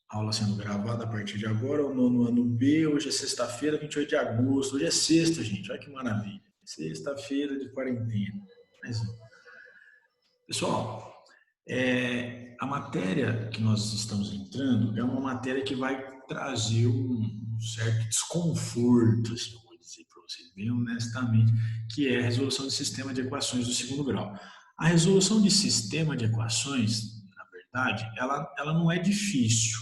Aula sendo gravada a partir de agora, o nono ano B. Hoje é sexta-feira, 28 de agosto. Hoje é sexta, gente. Olha que maravilha. Sexta-feira de quarentena. Mais um. Pessoal, a matéria que nós estamos entrando é uma matéria que vai trazer um certo desconforto, assim, eu vou dizer para vocês bem honestamente, que é a resolução de sistema de equações do segundo grau. A resolução de sistema de equações, na verdade, ela não é difícil.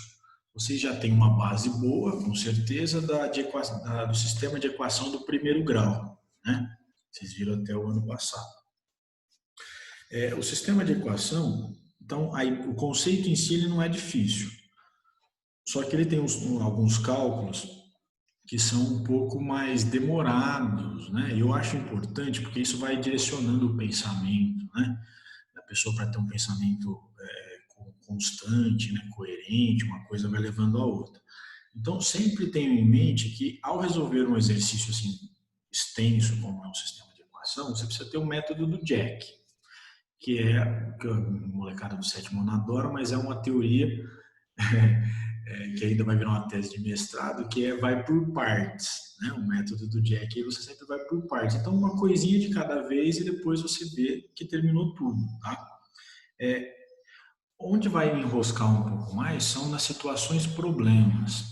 Vocês já têm uma base boa, com certeza, do sistema de equação do primeiro grau, né? Vocês viram até o ano passado. O sistema de equação, então, aí, o conceito em si ele não é difícil, só que ele tem alguns cálculos que são um pouco mais demorados, né? E eu acho importante porque isso vai direcionando o pensamento, né? Da pessoa para ter um pensamento constante, né? Coerente, uma coisa vai levando a outra. Então, sempre tenho em mente que ao resolver um exercício assim extenso como é um sistema de equação, você precisa ter o método do Jack, que a molecada do sétimo ano adora, mas é uma teoria que ainda vai virar uma tese de mestrado, que vai por partes, né? O método do Jack, aí você sempre vai por partes. Então, uma coisinha de cada vez e depois você vê que terminou tudo, tá? Onde vai enroscar um pouco mais são nas situações problemas.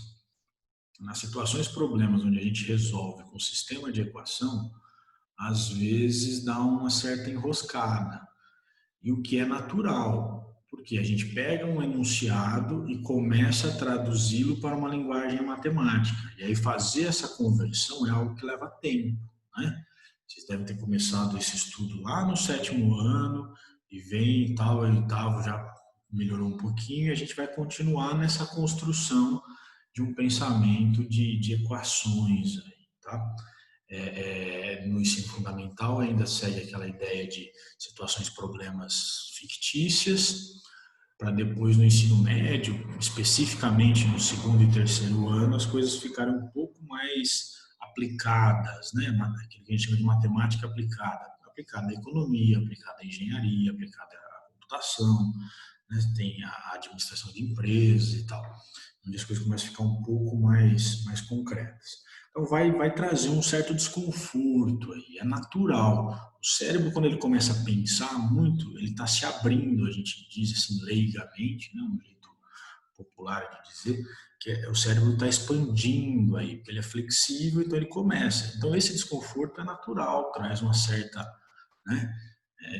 Nas situações problemas onde a gente resolve com o sistema de equação, às vezes dá uma certa enroscada. E o que é natural, porque a gente pega um enunciado e começa a traduzi-lo para uma linguagem matemática. E aí fazer essa conversão é algo que leva tempo, né? Vocês devem ter começado esse estudo lá no sétimo ano e vem e tal, oitavo já melhorou um pouquinho e a gente vai continuar nessa construção de um pensamento de equações aí, tá? No ensino fundamental ainda segue aquela ideia de situações, problemas fictícias, para depois no ensino médio, especificamente no segundo e terceiro ano, as coisas ficaram um pouco mais aplicadas, né? Aquilo que a gente chama de matemática aplicada, aplicada à economia, aplicada à engenharia, aplicada à computação, né? Tem a administração de empresas e tal, onde as coisas começam a ficar um pouco mais concretas. Então vai trazer um certo desconforto aí, é natural. O cérebro, quando ele começa a pensar muito, ele está se abrindo, a gente diz assim leigamente, né, um jeito popular de dizer, que o cérebro está expandindo aí, porque ele é flexível, então ele começa. Então esse desconforto é natural, traz uma certa, né,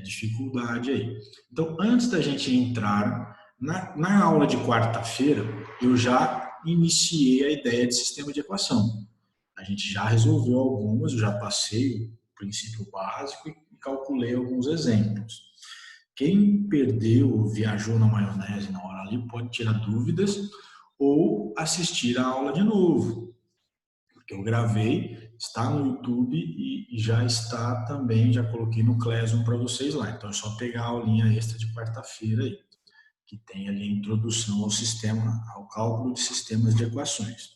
dificuldade aí. Então, antes da gente entrar na aula de quarta-feira, eu já iniciei a ideia de sistema de equação. A gente já resolveu algumas, eu já passei o princípio básico e calculei alguns exemplos. Quem perdeu ou viajou na maionese na hora ali pode tirar dúvidas ou assistir a aula de novo, porque eu gravei, está no YouTube e já está também, já coloquei no Classroom para vocês lá. Então é só pegar a aulinha extra de quarta-feira aí, que tem ali a introdução ao sistema, ao cálculo de sistemas de equações.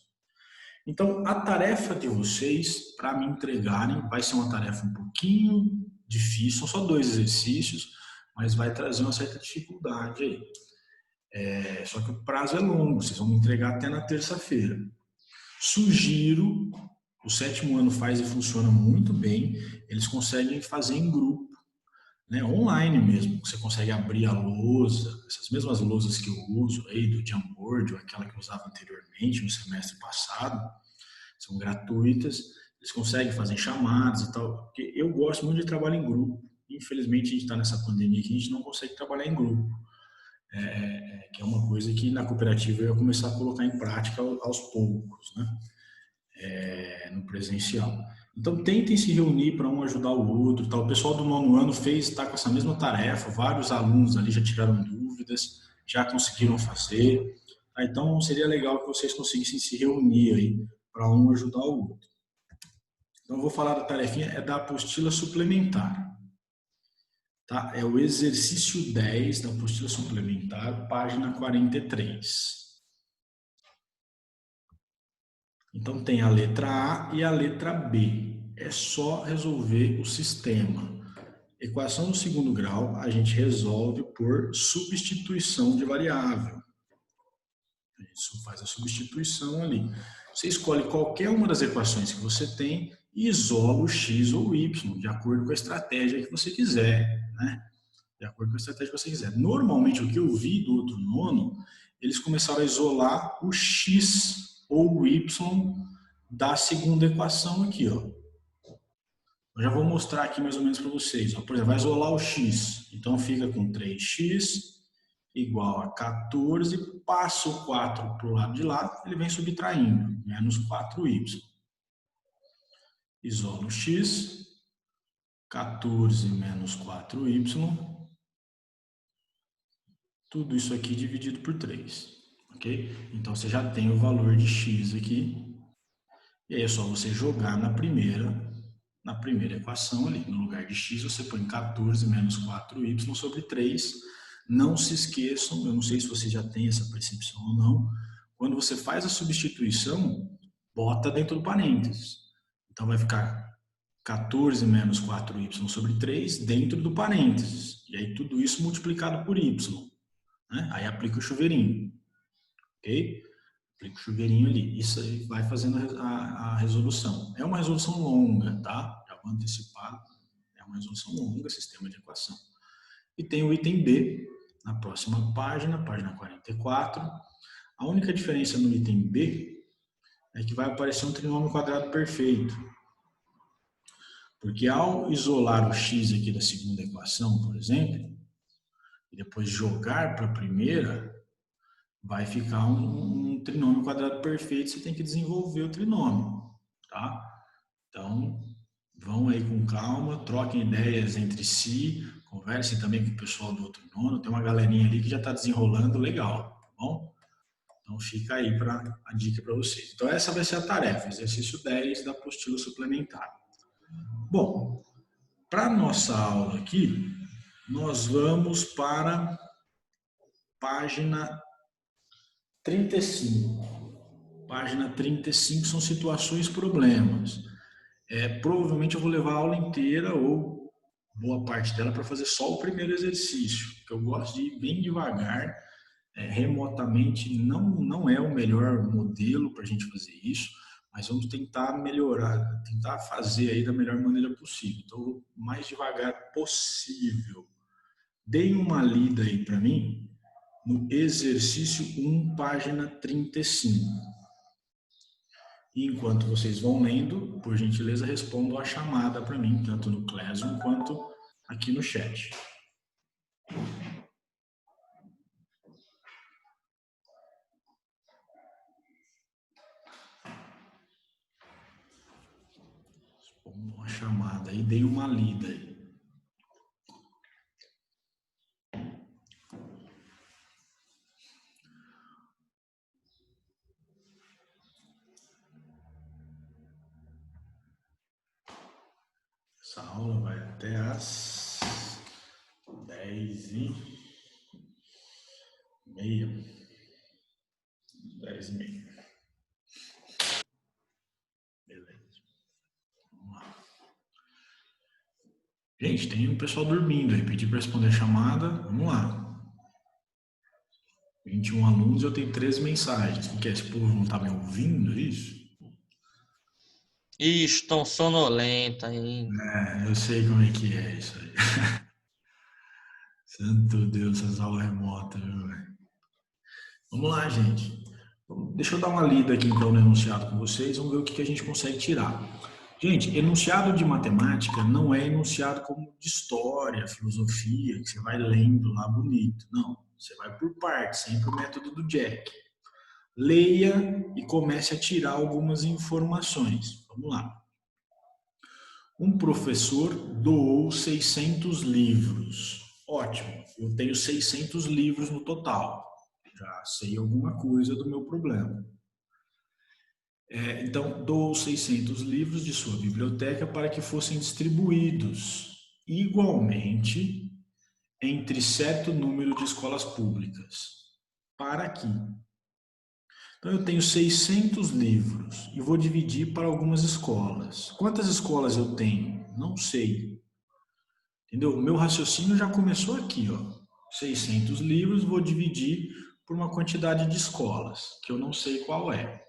Então, a tarefa de vocês, para me entregarem, vai ser uma tarefa um pouquinho difícil, são só 2 exercícios, mas vai trazer uma certa dificuldade aí. Só que o prazo é longo, vocês vão me entregar até na terça-feira. Sugiro, o sétimo ano faz e funciona muito bem, eles conseguem fazer em grupo, né, online mesmo. Você consegue abrir a lousa, essas mesmas lousas que eu uso aí do Jamboard, ou aquela que eu usava anteriormente no semestre passado, são gratuitas, eles conseguem fazer chamadas e tal, porque eu gosto muito de trabalho em grupo. Infelizmente a gente está nessa pandemia que a gente não consegue trabalhar em grupo, que é uma coisa que na cooperativa eu ia começar a colocar em prática aos poucos, né? No presencial. Então tentem se reunir para um ajudar o outro. Tá? O pessoal do nono ano está com essa mesma tarefa, vários alunos ali já tiraram dúvidas, já conseguiram fazer. Tá? Então seria legal que vocês conseguissem se reunir aí para um ajudar o outro. Então eu vou falar da tarefinha, é da apostila suplementar. Tá? É o exercício 10 da apostila suplementar, página 43. Então tem a letra A e a letra B. É só resolver o sistema. Equação do segundo grau a gente resolve por substituição de variável. Isso faz a substituição ali. Você escolhe qualquer uma das equações que você tem e isola o x ou o y, de acordo com a estratégia que você quiser, né? De acordo com a estratégia que você quiser. Normalmente, o que eu vi do outro nono, eles começaram a isolar o x ou o y da segunda equação aqui, ó. Eu já vou mostrar aqui mais ou menos para vocês. Ó. Por exemplo, vai isolar o x. Então, fica com 3x igual a 14. Passa o 4 para o lado de lá, ele vem subtraindo. Menos 4y. Isola o x. 14 menos 4y. Tudo isso aqui dividido por 3. Ok? Então, você já tem o valor de x aqui. E aí é só você jogar na primeira equação ali. No lugar de x, você põe 14 menos 4y sobre 3. Não se esqueçam, eu não sei se você já tem essa percepção ou não, quando você faz a substituição, bota dentro do parênteses. Então vai ficar 14 menos 4y sobre 3 dentro do parênteses. E aí tudo isso multiplicado por y. Né? Aí aplica o chuveirinho. Ok? Aplica o chuveirinho ali. Isso aí vai fazendo a resolução. É uma resolução longa, tá? Já vou antecipar. É uma resolução longa, sistema de equação. E tem o item B, na próxima página, página 44. A única diferença no item B é que vai aparecer um trinômio quadrado perfeito. Porque ao isolar o x aqui da segunda equação, por exemplo, e depois jogar para a primeira, vai ficar um trinômio quadrado perfeito, você tem que desenvolver o trinômio, tá? Então, vão aí com calma, troquem ideias entre si, conversem também com o pessoal do outro nono, tem uma galerinha ali que já está desenrolando legal, tá bom? Então, fica aí a dica para vocês. Então, essa vai ser a tarefa, exercício 10 da apostila suplementar. Bom, para a nossa aula aqui, nós vamos para página 35. Página 35 são situações problemas. Provavelmente eu vou levar a aula inteira ou boa parte dela para fazer só o primeiro exercício, que eu gosto de ir bem devagar. Remotamente não é o melhor modelo para a gente fazer isso, mas vamos tentar melhorar, tentar fazer aí da melhor maneira possível. Então, o mais devagar possível. Deem uma lida aí para mim no exercício 1, página 35. E enquanto vocês vão lendo, por gentileza, respondam a chamada para mim, tanto no Classroom quanto aqui no chat. Respondam a chamada e deem uma lida aí. Essa aula vai até às 10h30. 10h30. Beleza. Vamos lá. Gente, tem um pessoal dormindo aí. Pedi para responder a chamada. Vamos lá. 21 alunos e eu tenho 13 mensagens. O que é? Esse povo não está me ouvindo, é isso? Ixi, tão sonolenta aí. Eu sei como é que é isso aí. Santo Deus, essas aulas remotas, viu, velho? Vamos lá, gente. Deixa eu dar uma lida aqui então no enunciado com vocês, vamos ver o que a gente consegue tirar. Gente, enunciado de matemática não é enunciado como de história, filosofia, que você vai lendo lá bonito. Não, você vai por partes, sempre o método do Jack. Leia e comece a tirar algumas informações. Vamos lá. Um professor doou 600 livros. Ótimo, eu tenho 600 livros no total. Já sei alguma coisa do meu problema. Então, doou 600 livros de sua biblioteca para que fossem distribuídos igualmente entre certo número de escolas públicas. Para aqui. Então, eu tenho 600 livros e vou dividir para algumas escolas. Quantas escolas eu tenho? Não sei. Entendeu? O meu raciocínio já começou aqui, ó. 600 livros, vou dividir por uma quantidade de escolas, que eu não sei qual é.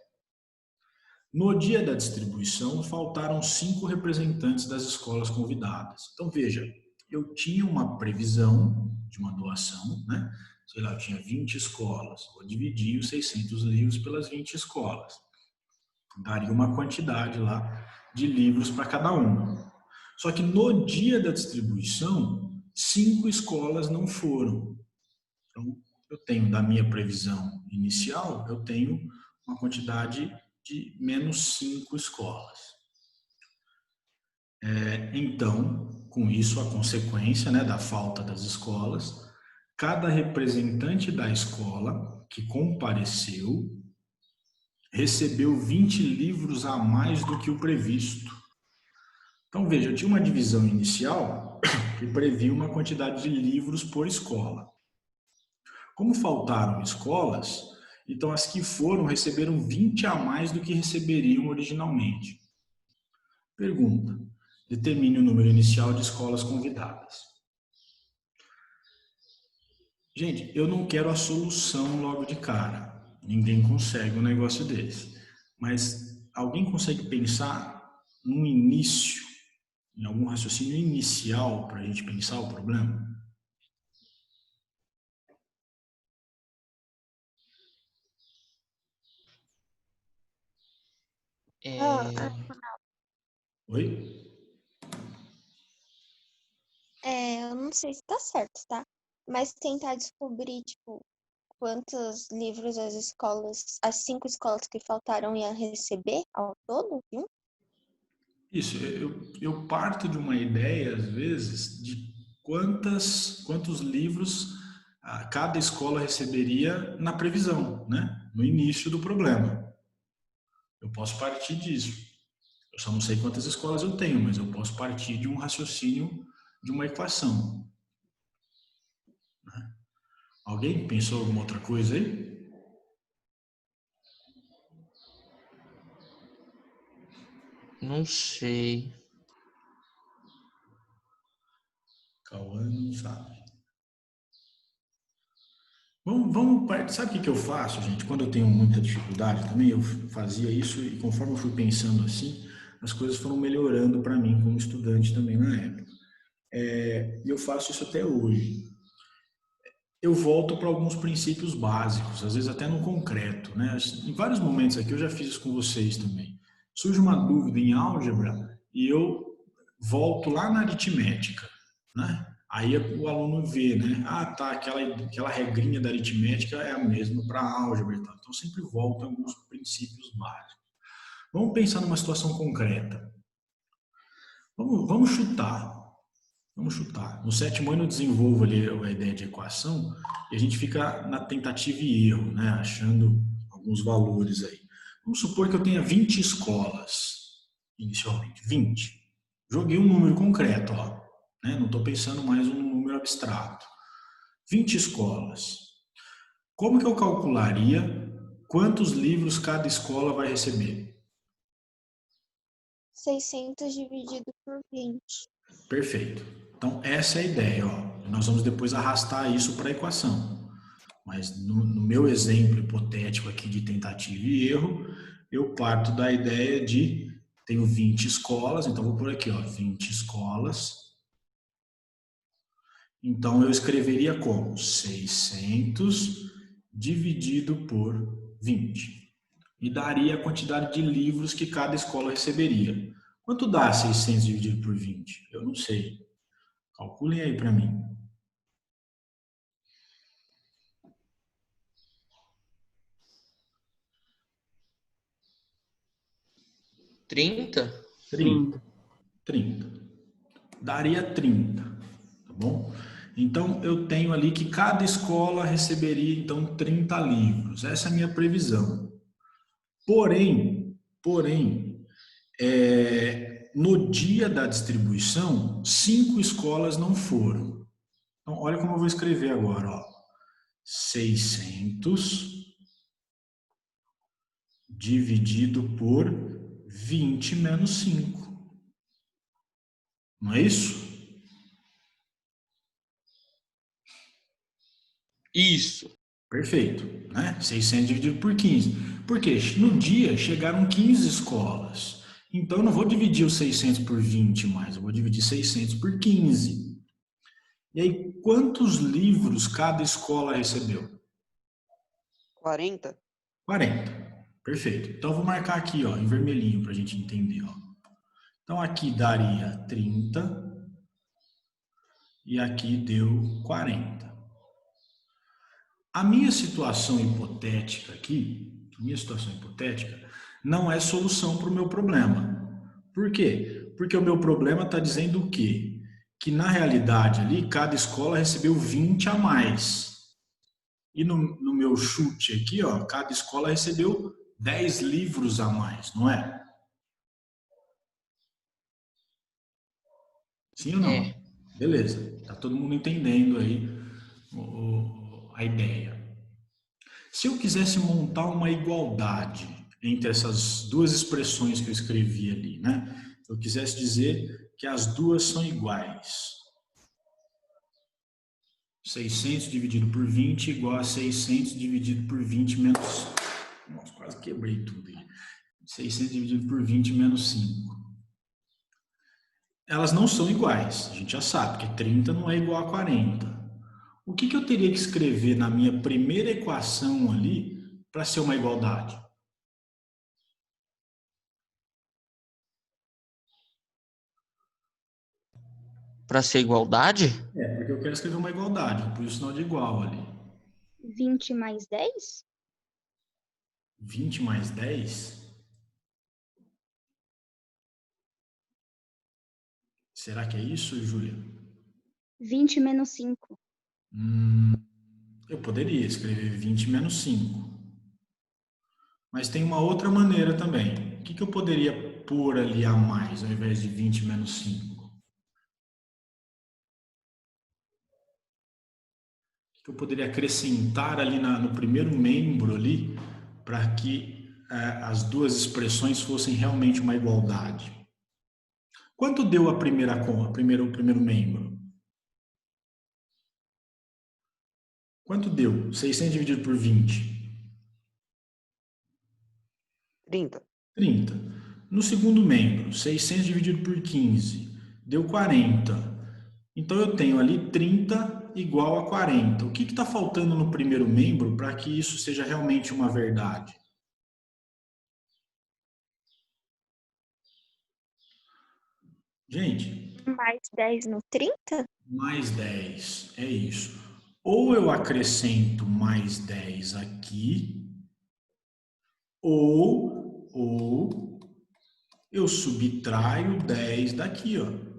No dia da distribuição, faltaram 5 representantes das escolas convidadas. Então, veja, eu tinha uma previsão de uma doação, né? Sei lá, eu tinha 20 escolas, vou dividir os 600 livros pelas 20 escolas. Daria uma quantidade lá de livros para cada uma. Só que no dia da distribuição, 5 escolas não foram. Então, eu tenho da minha previsão inicial, eu tenho uma quantidade de menos 5 escolas. Então, com isso, a consequência, né, da falta das escolas, cada representante da escola que compareceu recebeu 20 livros a mais do que o previsto. Então, veja, eu tinha uma divisão inicial que previa uma quantidade de livros por escola. Como faltaram escolas, então as que foram receberam 20 a mais do que receberiam originalmente. Pergunta: determine o número inicial de escolas convidadas. Gente, eu não quero a solução logo de cara. Ninguém consegue um negócio desse. Mas alguém consegue pensar no início, em algum raciocínio inicial para a gente pensar o problema? É, Oi? Eu não sei se tá certo, tá? Mas tentar descobrir, tipo, quantos livros as 5 escolas que faltaram iam receber ao todo, viu? Isso, eu parto de uma ideia, às vezes, de quantos livros cada escola receberia na previsão, né? No início do problema. Eu posso partir disso. Eu só não sei quantas escolas eu tenho, mas eu posso partir de um raciocínio, de uma equação. Alguém pensou alguma outra coisa aí? não sei. Cauã não sabe. Sabe o que eu faço, gente? Quando eu tenho muita dificuldade também, eu fazia isso e conforme eu fui pensando assim, as coisas foram melhorando para mim como estudante também na época. E eu faço isso até hoje. Eu volto para alguns princípios básicos, às vezes até no concreto, né? Em vários momentos aqui eu já fiz isso com vocês também. Surge uma dúvida em álgebra e eu volto lá na aritmética, né? Aí o aluno vê, né? Ah, tá, aquela regrinha da aritmética é a mesma para a álgebra e tal. Então, eu sempre volto a alguns princípios básicos. Vamos pensar numa situação concreta. Vamos chutar. Vamos chutar. No sétimo ano eu desenvolvo ali a ideia de equação e a gente fica na tentativa e erro, né? Achando alguns valores aí. Vamos supor que eu tenha 20 escolas, inicialmente. 20. Joguei um número concreto, ó, né? Não estou pensando mais um número abstrato. 20 escolas. Como que eu calcularia quantos livros cada escola vai receber? 600 dividido por 20. Perfeito. Então, essa é a ideia. Ó. Nós vamos depois arrastar isso para a equação. Mas no meu exemplo hipotético aqui de tentativa e erro, eu parto da ideia de tenho 20 escolas, então vou por aqui, ó, 20 escolas. Então eu escreveria como 600 dividido por 20. E daria a quantidade de livros que cada escola receberia. Quanto dá 600 dividido por 20? Eu não sei. Calculem aí para mim. 30? 30. 30. Daria 30, tá bom? Então eu tenho ali que cada escola receberia então 30 livros. Essa é a minha previsão. Porém, no dia da distribuição, 5 escolas não foram. Então olha como eu vou escrever agora, ó. 600 dividido por 20 menos 5. Não é isso? Isso. Perfeito, né? 600 dividido por 15. Porque no dia chegaram 15 escolas. Então eu não vou dividir os 600 por 20 mais, eu vou dividir 600 por 15. E aí, quantos livros cada escola recebeu? 40. 40. Perfeito. Então eu vou marcar aqui, ó, em vermelhinho para a gente entender, ó. Então aqui daria 30 e aqui deu 40. A minha situação hipotética aqui, a minha situação hipotética, não é solução para o meu problema. Por quê? Porque o meu problema está dizendo o quê? Que na realidade ali, cada escola recebeu 20 a mais. E no meu chute aqui, ó, cada escola recebeu 10 livros a mais, não é? Sim ou não? É. Beleza, tá todo mundo entendendo aí a ideia. Se eu quisesse montar uma igualdade entre essas duas expressões que eu escrevi ali, né? Eu quisesse dizer que as duas são iguais. 600 dividido por 20 igual a 600 dividido por 20 menos... Nossa, quase quebrei tudo aí. 600 dividido por 20 menos 5. Elas não são iguais, a gente já sabe que 30 não é igual a 40. O que eu teria que escrever na minha primeira equação ali para ser uma igualdade? Para ser igualdade? É, porque eu quero escrever uma igualdade, por isso sinal de igual ali. 20 mais 10? 20 mais 10? Será que é isso, Júlia? 20 menos 5. Eu poderia escrever 20 menos 5. Mas tem uma outra maneira também. O que eu poderia pôr ali a mais ao invés de 20 menos 5? O que eu poderia acrescentar ali no primeiro membro ali para que as duas expressões fossem realmente uma igualdade? Quanto deu a primeira conta, o primeiro membro? Quanto deu? 600 dividido por 20? 30. 30. No segundo membro, 600 dividido por 15, deu 40. Então eu tenho ali 30 igual a 40. O que está faltando no primeiro membro para que isso seja realmente uma verdade? Gente, Mais 10 no 30? mais 10, é isso. Ou eu acrescento mais 10 aqui, ou eu subtraio 10 daqui, ó.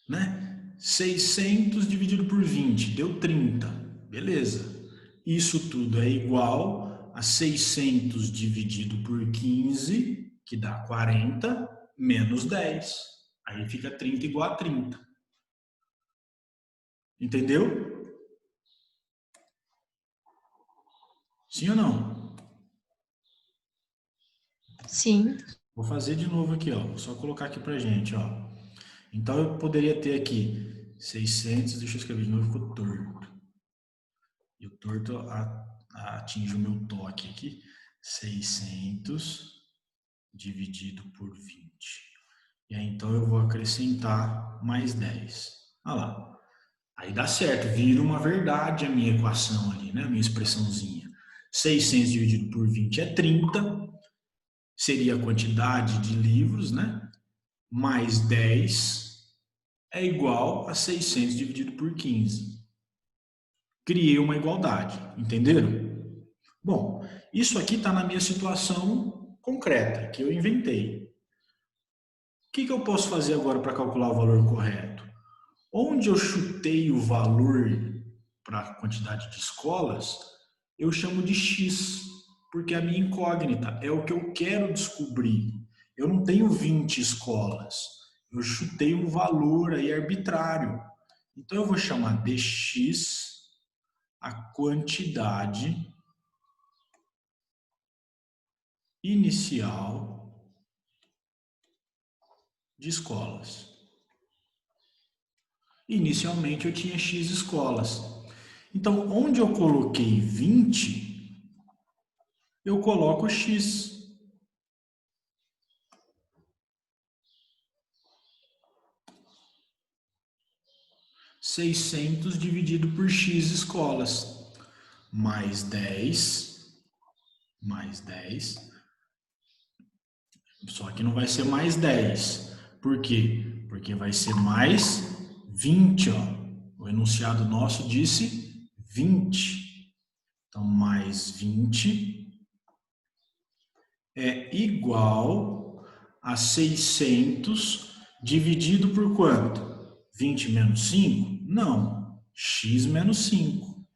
Né? 600 dividido por 20 deu 30. Beleza. Isso tudo é igual a 600 dividido por 15, que dá 40, menos 10. Aí fica 30 igual a 30. Entendeu? Sim ou não? Sim. Vou fazer de novo aqui, ó. Vou só colocar aqui pra gente, ó. Então eu poderia ter aqui 600, deixa eu escrever de novo, ficou torto. E o torto atinge o meu toque aqui. 600 dividido por 20. E aí então eu vou acrescentar mais 10. Olha lá. Aí dá certo, vira uma verdade a minha equação ali, né? A minha expressãozinha. 600 dividido por 20 é 30, seria a quantidade de livros, né? Mais 10 é igual a 600 dividido por 15. Criei uma igualdade, entenderam? Bom, isso aqui está na minha situação concreta, que eu inventei. O que eu posso fazer agora para calcular o valor correto? Onde eu chutei o valor para a quantidade de escolas, eu chamo de X, porque é a minha incógnita, é o que eu quero descobrir. Eu não tenho 20 escolas, eu chutei um valor aí arbitrário. Então eu vou chamar de X a quantidade inicial de escolas. Inicialmente eu tinha X escolas. Então, onde eu coloquei 20, eu coloco X. 600 dividido por X escolas, mais 10, só que não vai ser mais 10. Por quê? Porque vai ser mais 20, ó. O enunciado nosso disse 20. Então, mais 20 é igual a 600 dividido por quanto? 20 menos 5? Não, x menos 5.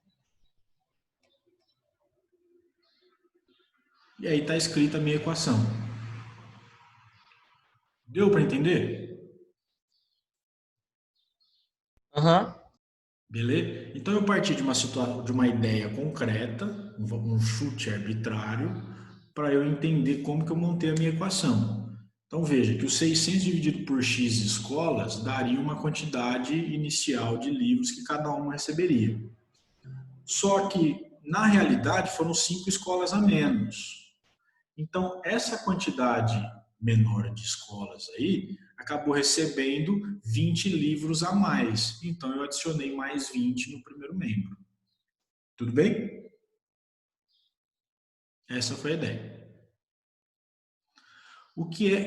E aí está escrita a minha equação. Deu para entender? Aham. Beleza? Então eu parti de uma ideia concreta, um chute arbitrário, para eu entender como que eu montei a minha equação. Então veja que o 600 dividido por x escolas daria uma quantidade inicial de livros que cada uma receberia. Só que, na realidade, foram 5 escolas a menos. Então, essa quantidade menor de escolas aí acabou recebendo 20 livros a mais. Então, eu adicionei mais 20 no primeiro membro. Tudo bem? Essa foi a ideia.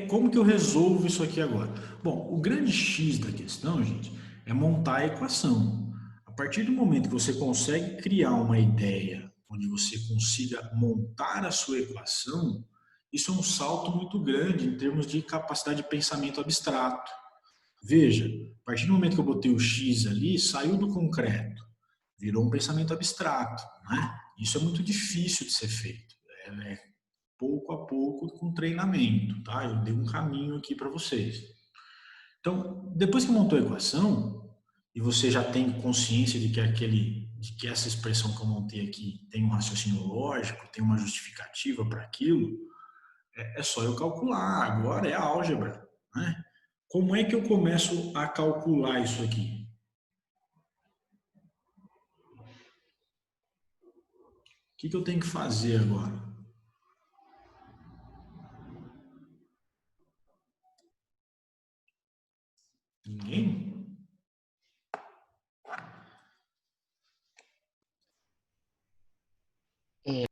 Como que eu resolvo isso aqui agora? Bom, o grande X da questão, gente, é montar a equação. A partir do momento que você consegue criar uma ideia onde você consiga montar a sua equação, isso é um salto muito grande em termos de capacidade de pensamento abstrato. Veja, a partir do momento que eu botei o X ali, saiu do concreto, virou um pensamento abstrato, né? Isso é muito difícil de ser feito. É pouco a pouco com treinamento, tá? Eu dei um caminho aqui para vocês. Então, depois que montou a equação e você já tem consciência de que essa expressão que eu montei aqui tem um raciocínio lógico, tem uma justificativa para aquilo, é só eu calcular. Agora é a álgebra, né? Como é que eu começo a calcular isso aqui? O que eu tenho que fazer agora? Ninguém? É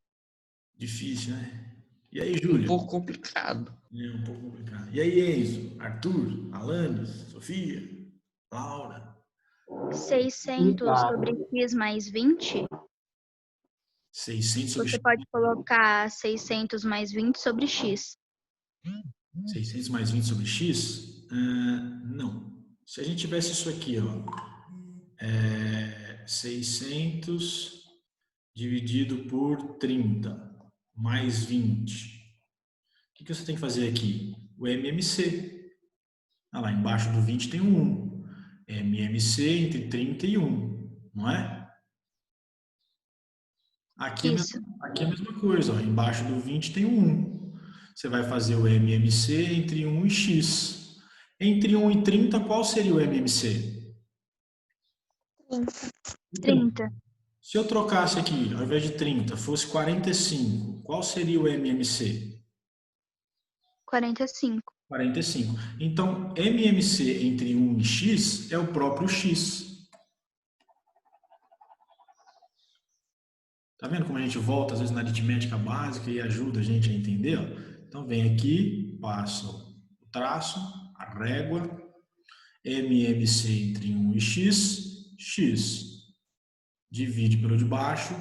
Difícil, né? E aí, um Júlia? pouco complicado. É um pouco complicado. E aí, Enzo? Arthur? Alanis? Sofia? Laura? 600 sobre x mais 20, 600 sobre você x. pode colocar 600 mais 20 sobre x. 600 mais 20 sobre x? Não. Se a gente tivesse isso aqui, ó. 600 dividido por 30 mais 20. O que você tem que fazer aqui? O MMC. Lá embaixo do 20 tem um 1. MMC entre 30 e 1, não é? Aqui Isso. aqui é a mesma coisa. Ó. Embaixo do 20 tem um 1. Você vai fazer o MMC entre 1 e x. Entre 1 e 30, qual seria o MMC? 30. Se eu trocasse aqui, ao invés de 30, fosse 45, qual seria o MMC? 45. 45. Então, MMC entre 1 e x é o próprio x. Tá vendo como a gente volta, às vezes, na aritmética básica e ajuda a gente a entender? Ó? Então, vem aqui, passo o traço, a régua, MMC entre 1 e x, x. Divide pelo de baixo,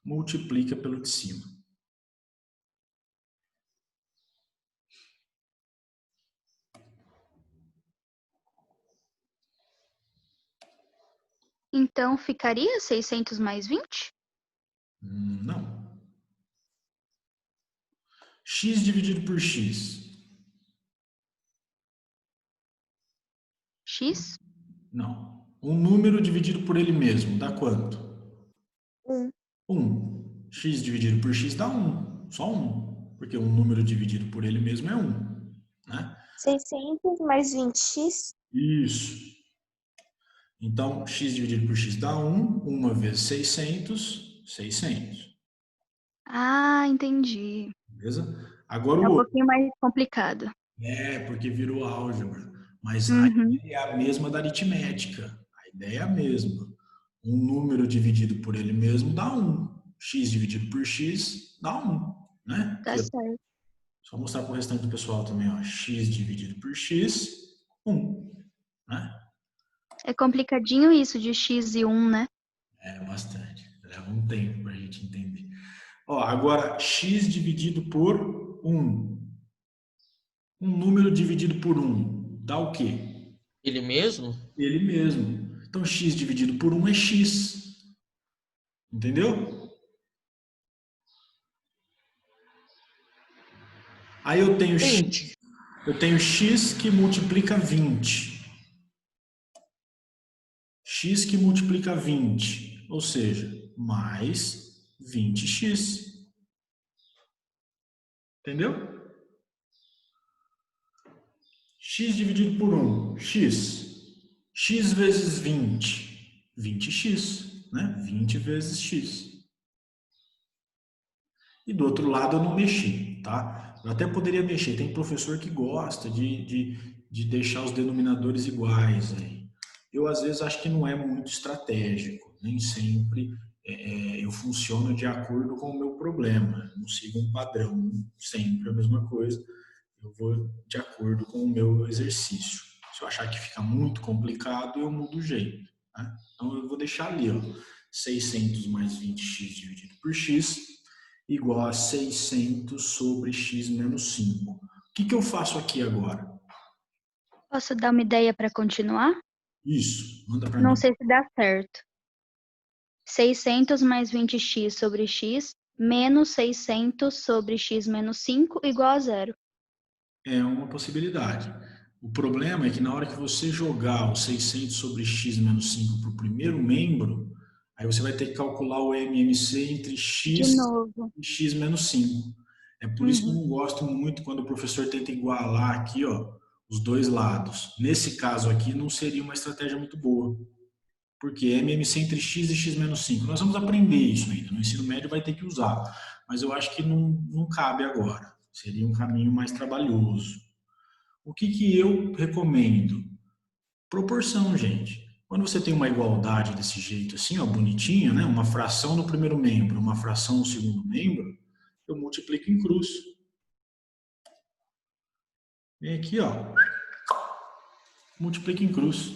multiplica pelo de cima. Então, ficaria 600 mais 20? Não. X dividido por x. X? Não. Um número dividido por ele mesmo dá quanto? 1. 1. X dividido por x dá 1. Só 1. Porque um número dividido por ele mesmo é 1. Né? 600 mais 20x. Isso. Então, x dividido por x dá 1. 1 vezes 600, 600. Ah, entendi. Beleza? Agora É o um outro. pouquinho mais complicado. Porque virou álgebra. Mas a Uhum. ideia é a mesma da aritmética. A ideia é a mesma. Um número dividido por ele mesmo dá 1. X dividido por x dá 1. Né? Tá Aqui, ó. certo. Só mostrar para o restante do pessoal também. Ó. X dividido por x, 1. Né? É complicadinho isso de x e 1, né? É bastante. Leva um tempo para a gente entender. Ó, agora, x dividido por 1. Um número dividido por 1 dá o quê? Ele mesmo? Ele mesmo. Então, x dividido por 1 é x. Entendeu? Aí eu tenho Gente, x que multiplica 20. X que multiplica 20. Ou seja, mais 20x. Entendeu? X dividido por 1, x. X vezes 20, 20x, né? 20 vezes x. E do outro lado eu não mexi, tá? Eu até poderia mexer, tem professor que gosta de deixar os denominadores iguais aí. Eu às vezes acho que não é muito estratégico, nem sempre eu funciono de acordo com o meu problema, não sigo um padrão, sempre a mesma coisa. Eu vou de acordo com o meu exercício. Se eu achar que fica muito complicado, eu mudo o jeito. Né? Então, eu vou deixar ali, ó, 600 mais 20x dividido por x igual a 600 sobre x menos 5. O que eu faço aqui agora? Posso dar uma ideia para continuar? Isso, manda para Não mim. sei se dá certo. 600 mais 20x sobre x menos 600 sobre x menos 5 igual a zero. É uma possibilidade. O problema é que na hora que você jogar o 600 sobre x menos 5 para o primeiro membro, aí você vai ter que calcular o MMC entre De x novo. e x menos 5. É por isso que eu Uhum. não gosto muito quando o professor tenta igualar aqui, ó, os dois lados. Nesse caso aqui, não seria uma estratégia muito boa. Porque MMC entre x e x menos 5. Nós vamos aprender isso ainda. No ensino médio vai ter que usar. Mas eu acho que não cabe agora. Seria um caminho mais trabalhoso. O que eu recomendo? Proporção, gente. Quando você tem uma igualdade desse jeito assim, ó, bonitinha, né? Uma fração no primeiro membro, uma fração no segundo membro, eu multiplico em cruz. Vem aqui, ó, multiplica em cruz.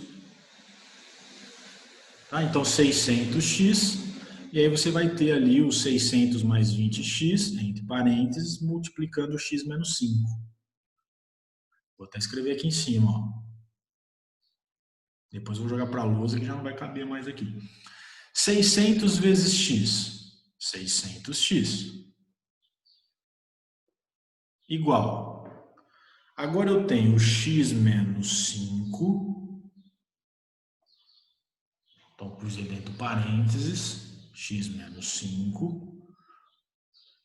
Tá? Então, 600x, e aí você vai ter ali o 600 mais 20x, entre parênteses, multiplicando o x menos 5. Vou até escrever aqui em cima, ó. Depois eu vou jogar para a lousa que já não vai caber mais aqui. 600 vezes x. 600x. Igual. Agora eu tenho x menos 5. Então, pus dentro do parênteses. X menos 5.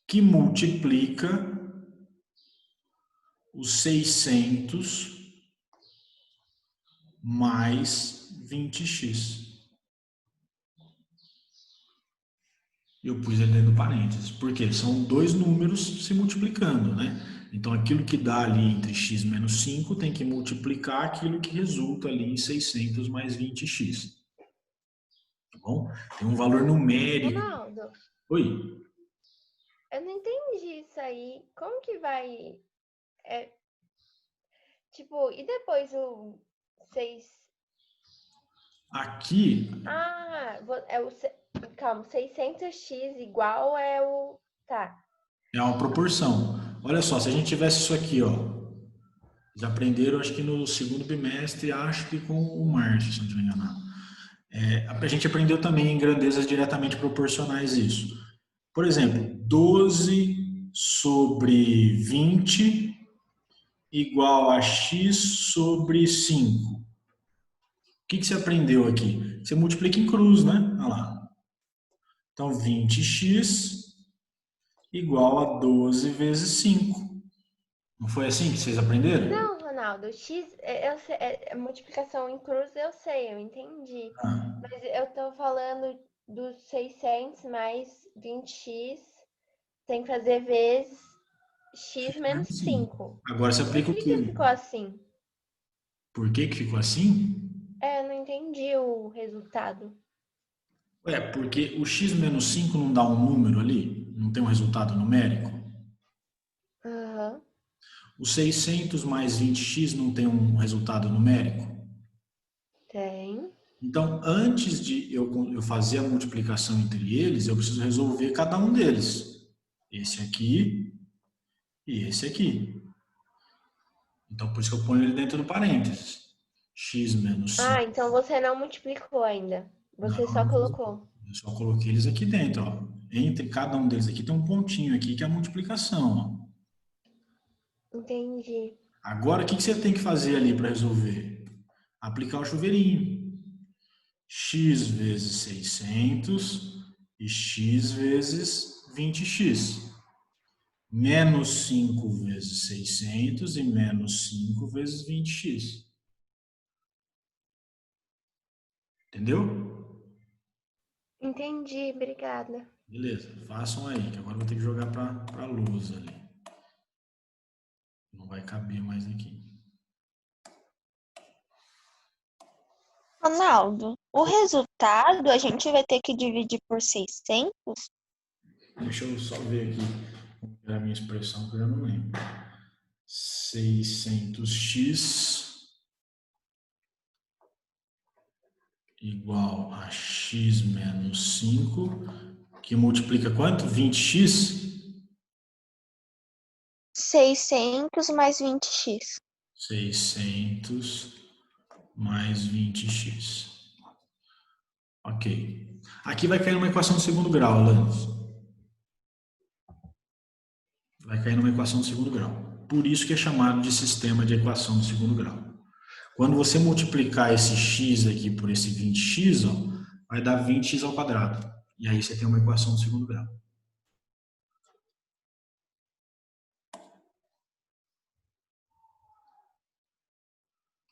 Que multiplica os 600 mais 20x. Eu pus ele dentro do parênteses, porque são dois números se multiplicando, né? Então, aquilo que dá ali entre x menos 5 tem que multiplicar aquilo que resulta ali em 600 mais 20x. Tá bom? Tem um valor numérico. Ronaldo, Oi? eu não entendi isso aí. Como que vai. É, tipo, e depois o 6. Aqui Ah, é o. Calma, 600x igual é o. Tá. é uma proporção. Olha só, se a gente tivesse isso aqui, ó. Já aprenderam, acho que no segundo bimestre, acho que com o Márcio, se não estiver enganado. A gente aprendeu também em grandezas diretamente proporcionais isso. Por exemplo, 12 sobre 20 igual a x sobre 5. O que você aprendeu aqui? Você multiplica em cruz, né? Olha lá. Então, 20x igual a 12 vezes 5. Não foi assim que vocês aprenderam? Não, Ronaldo, x, multiplicação em cruz eu sei, eu entendi. Ah, Mas eu tô falando dos 600 mais 20x, tem que fazer vezes x menos sim. 5. Agora você Por aplica o que que quê? ficou assim? Por que que ficou assim? Eu não entendi o resultado. Porque o x menos 5 não dá um número ali? Não tem um resultado numérico? Aham, O 600 mais 20x não tem um resultado numérico? tem. Então, antes de eu fazer a multiplicação entre eles, eu preciso resolver cada um deles. Esse aqui e esse aqui. Então, por isso que eu ponho ele dentro do parênteses. X menos 5. Ah, então você não multiplicou ainda. Você só Não, colocou. eu só coloquei eles aqui dentro. Ó. Entre cada um deles aqui tem um pontinho aqui que é a multiplicação. Ó. Entendi. Agora, o que você tem que fazer ali para resolver? Aplicar o chuveirinho. X vezes 600 e x vezes 20x. Menos 5 vezes 600 e menos 5 vezes 20x. Entendeu? Entendi, obrigada. Beleza, façam aí, que agora eu vou ter que jogar para a luz ali. Não vai caber mais aqui. Ronaldo, o resultado a gente vai ter que dividir por 600? Deixa eu só ver aqui como era a minha expressão, que eu já não lembro. 600x igual a x menos 5, que multiplica quanto? 20x? 600 mais 20x. 600 mais 20x. Ok. Aqui vai cair numa equação de segundo grau, Alanis. Vai cair numa equação de segundo grau. Por isso que é chamado de sistema de equação de segundo grau. Quando você multiplicar esse x aqui por esse 20x, ó, vai dar 20x ao quadrado. E aí você tem uma equação de segundo grau.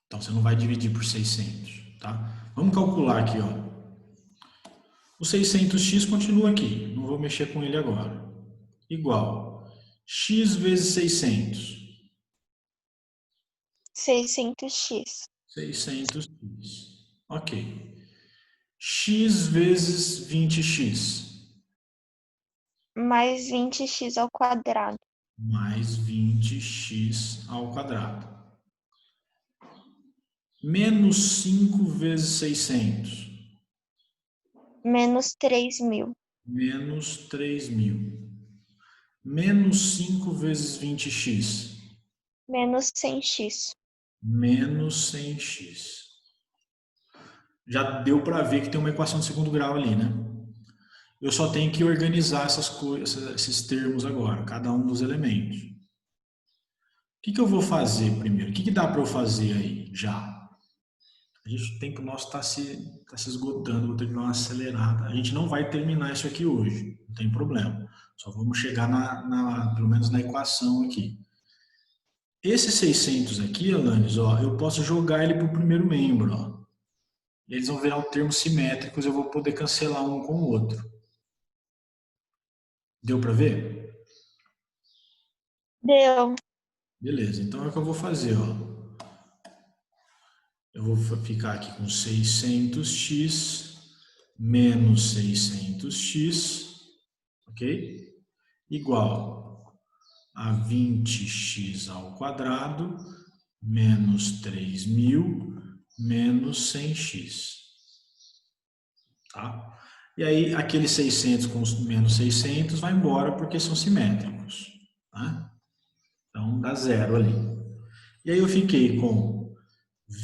Então você não vai dividir por 600, tá? Vamos calcular aqui, ó. O 600x continua aqui, não vou mexer com ele agora. Igual x vezes 600. 600x. 600x. Ok. X vezes 20x. Mais 20x ao quadrado. Mais 20x ao quadrado. Menos 5 vezes 600. Menos 3.000. Menos 3.000. Menos 5 vezes 20x. Menos 100x. Menos 100x. Já deu para ver que tem uma equação de segundo grau ali, né? Eu só tenho que organizar essas coisas, esses termos agora, cada um dos elementos. O que eu vou fazer primeiro? O que dá para eu fazer aí já? O tempo nosso está se esgotando, vou ter que dar uma acelerada. A gente não vai terminar isso aqui hoje, não tem problema. Só vamos chegar pelo menos na equação aqui. Esse 600 aqui, Alanis, ó, eu posso jogar ele para o primeiro membro. Ó. Eles vão virar termos simétricos, eu vou poder cancelar um com o outro. Deu para ver? Deu. Beleza, então é o que eu vou fazer. Ó. Eu vou ficar aqui com 600x menos 600x, ok? Igual a 20x ao quadrado menos 3.000 menos 100x. Tá? E aí, aquele 600 com menos 600 vai embora porque são simétricos. Tá? Então, dá zero ali. E aí eu fiquei com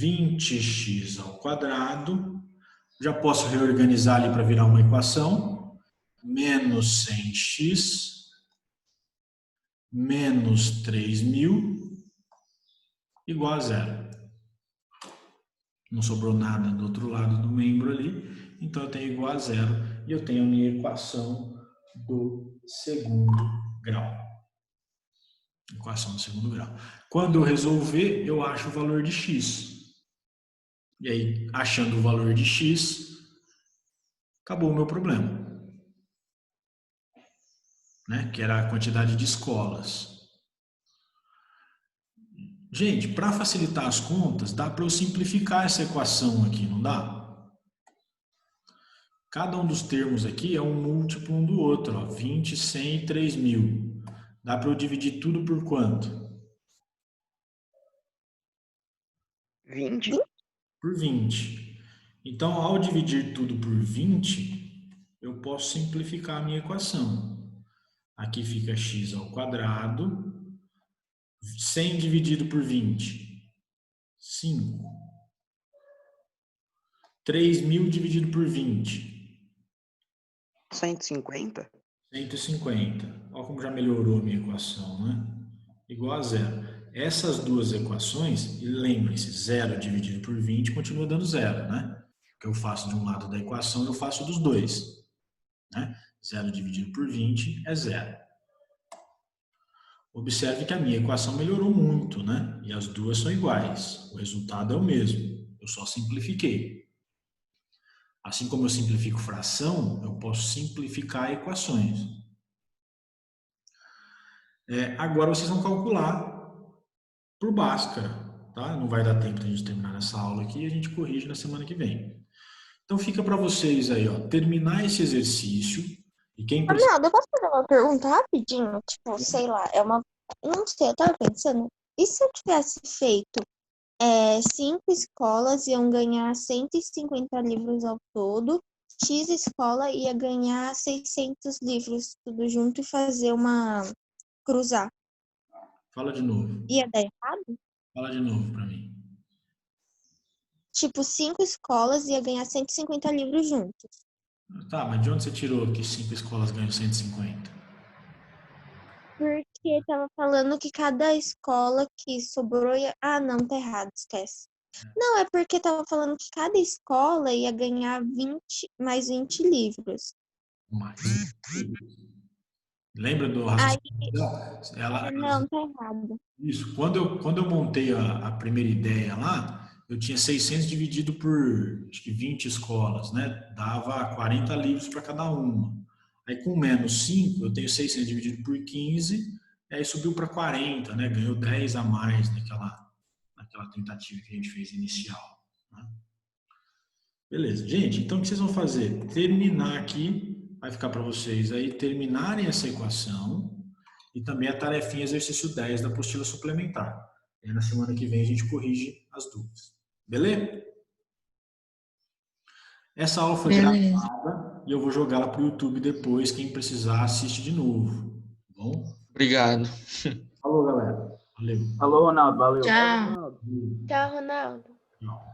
20x ao quadrado. Já posso reorganizar ali para virar uma equação. Menos 100x menos 3.000 igual a zero. Não sobrou nada do outro lado do membro ali, então eu tenho igual a zero e eu tenho a minha equação do segundo grau. Equação do segundo grau. Quando eu resolver, eu acho o valor de x. E aí, achando o valor de x, acabou o meu problema. Né? Que era a quantidade de escolas. Gente, para facilitar as contas, dá para eu simplificar essa equação aqui, não dá? Cada um dos termos aqui é um múltiplo um do outro, ó, 20, 100 e 3.000. Dá para eu dividir tudo por quanto? 20. Por 20. Então, ao dividir tudo por 20, eu posso simplificar a minha equação. Aqui fica x ao quadrado. 100 dividido por 20, 5. 3.000 dividido por 20, 150? 150. Olha como já melhorou a minha equação, né? Igual a zero. Essas duas equações, e lembrem-se, 0 dividido por 20 continua dando zero, né? O que eu faço de um lado da equação, eu faço dos dois. Né? 0 dividido por 20 é zero. Observe que a minha equação melhorou muito, né? E as duas são iguais. O resultado é o mesmo. Eu só simplifiquei. Assim como eu simplifico fração, eu posso simplificar equações. Agora vocês vão calcular por Bhaskara, tá? Não vai dar tempo de a gente terminar essa aula aqui e a gente corrige na semana que vem. Então fica para vocês aí, ó, terminar esse exercício e quem precisa... Arnaldo, eu posso fazer uma pergunta rapidinho? Tipo, sei lá, é uma. Não sei, eu tava pensando. E se eu tivesse feito 5 escolas iam ganhar 150 livros ao todo, X escola ia ganhar 600 livros, tudo junto, e fazer uma. Cruzar. Fala de novo. Ia dar errado? Fala de novo para mim. Tipo, 5 escolas ia ganhar 150 livros juntos. Tá, mas de onde você tirou que 5 escolas ganham 150? Porque tava falando que cada escola que sobrou ia... Ah, não, tá errado, esquece. Não, é porque tava falando que cada escola ia ganhar 20, mais 20 livros. Mais. Lembra do Aí, raciocínio? não, tá errado. Isso. Quando eu montei a primeira ideia lá, eu tinha 600 dividido por, acho que 20 escolas, né? Dava 40 livros para cada uma. Aí com menos 5, eu tenho 600 dividido por 15, aí subiu para 40, né? Ganhou 10 a mais naquela tentativa que a gente fez inicial. Né? Beleza. Gente, então o que vocês vão fazer? Terminar aqui, vai ficar para vocês aí terminarem essa equação e também a tarefinha exercício 10 da apostila suplementar. E na semana que vem a gente corrige as dúvidas. Beleza? Essa aula foi gravada e eu vou jogá-la para o YouTube depois. Quem precisar, assiste de novo. Tá bom? Obrigado. Falou, galera. Valeu. Falou, Ronaldo. Valeu. Tchau. Tchau, Ronaldo. Tchau.